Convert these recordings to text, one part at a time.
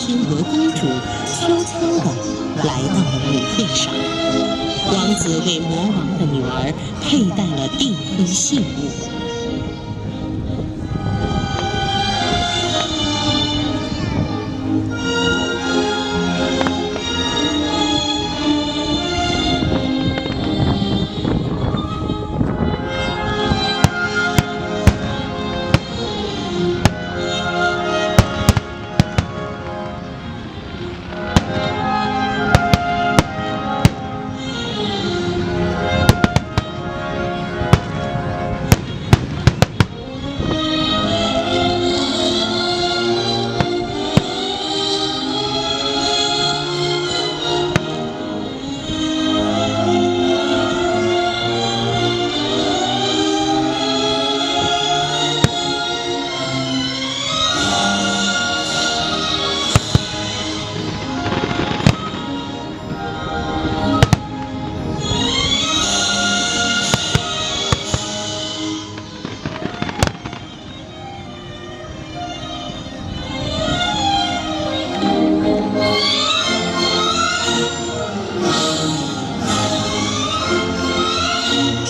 天鹅公主悄悄地来到了舞会上。王子为魔王的女儿佩戴了订婚信物。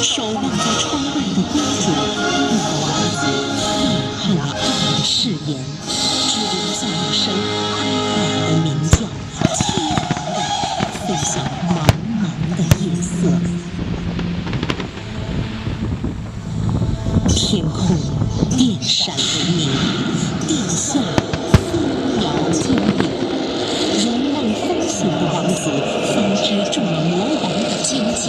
守望在窗外的公主，对着王子看了爱的誓言，只留下一声哀婉的鸣叫，凄凉地飞向茫茫的夜色。天空电闪雷鸣，地下风摇金柳。容望风险的王子方知中了魔王的奸计，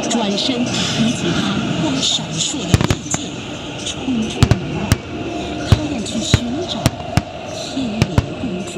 转身提起寒光闪烁的利剑，冲出门外。他要去寻找天鹅公主。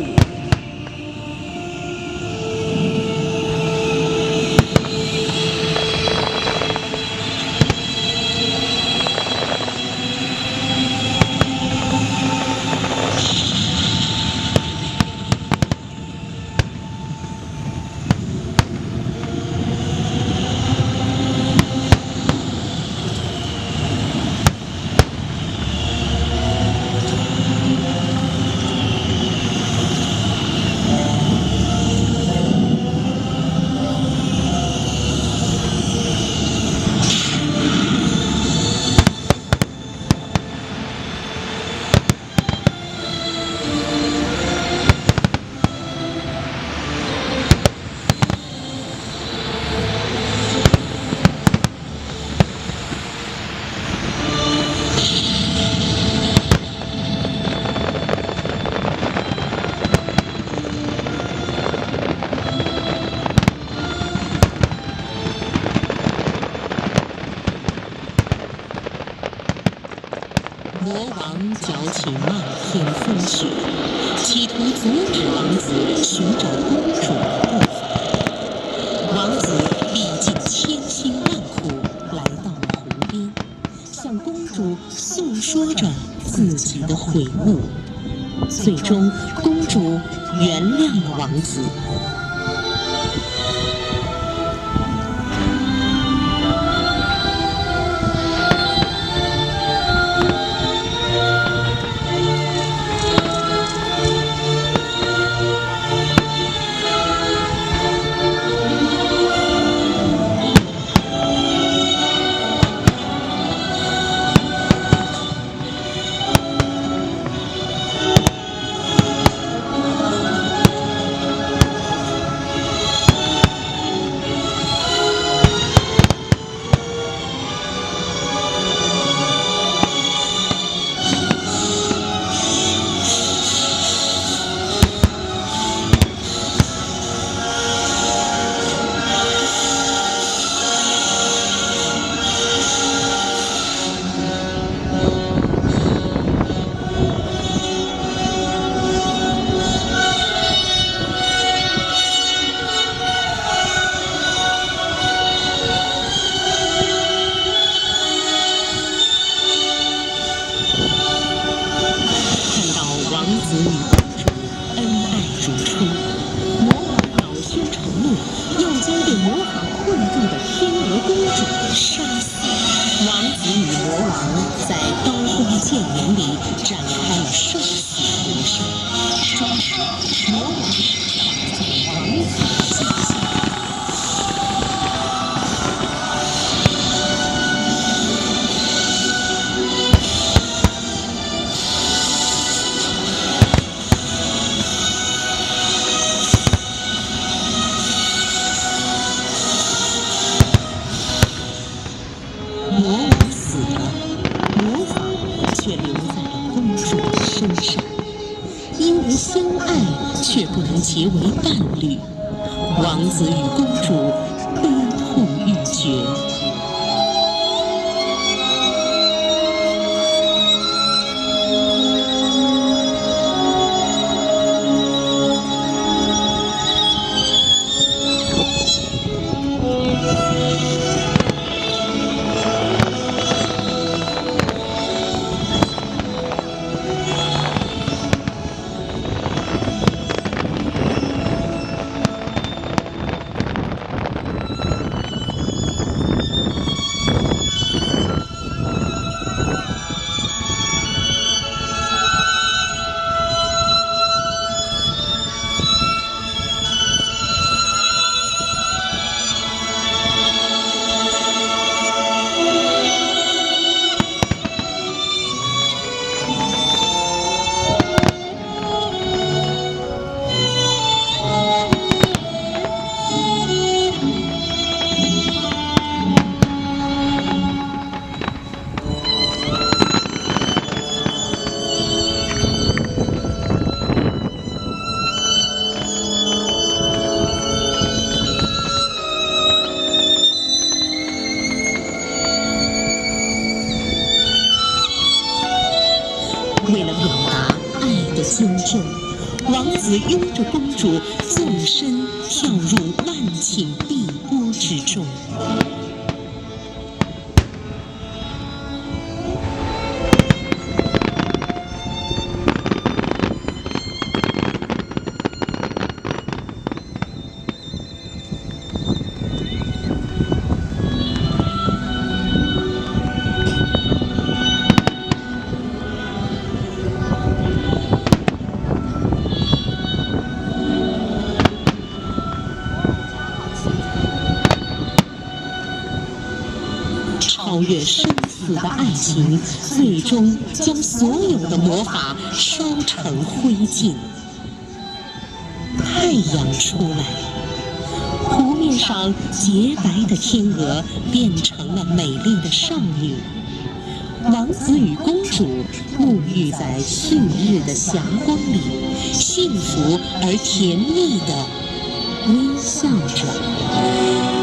魔王搅起漫天风雪，企图阻止王子寻找公主的步伐。王子历尽千辛万苦，来到了湖边，向公主诉说着自己的悔悟。最终，公主原谅了王子。子与公主恩爱如初，魔王恼羞成怒，要将被魔法困住的天鹅公主杀死。王子与魔王在刀光剑影里展开了生死搏杀，终魔王藏在王子的心下。魔王死了，魔法却留在了公主的身上。因为相爱，却不能结为伴侣，王子与公主悲痛欲绝。为了表达爱的尊重，王子拥着公主纵身跳入浪顷碧波之中。超越生死的爱情，最终将所有的魔法烧成灰烬。太阳出来了，湖面上洁白的天鹅变成了美丽的少女。王子与公主沐浴在旭日的霞光里，幸福而甜蜜地微笑着。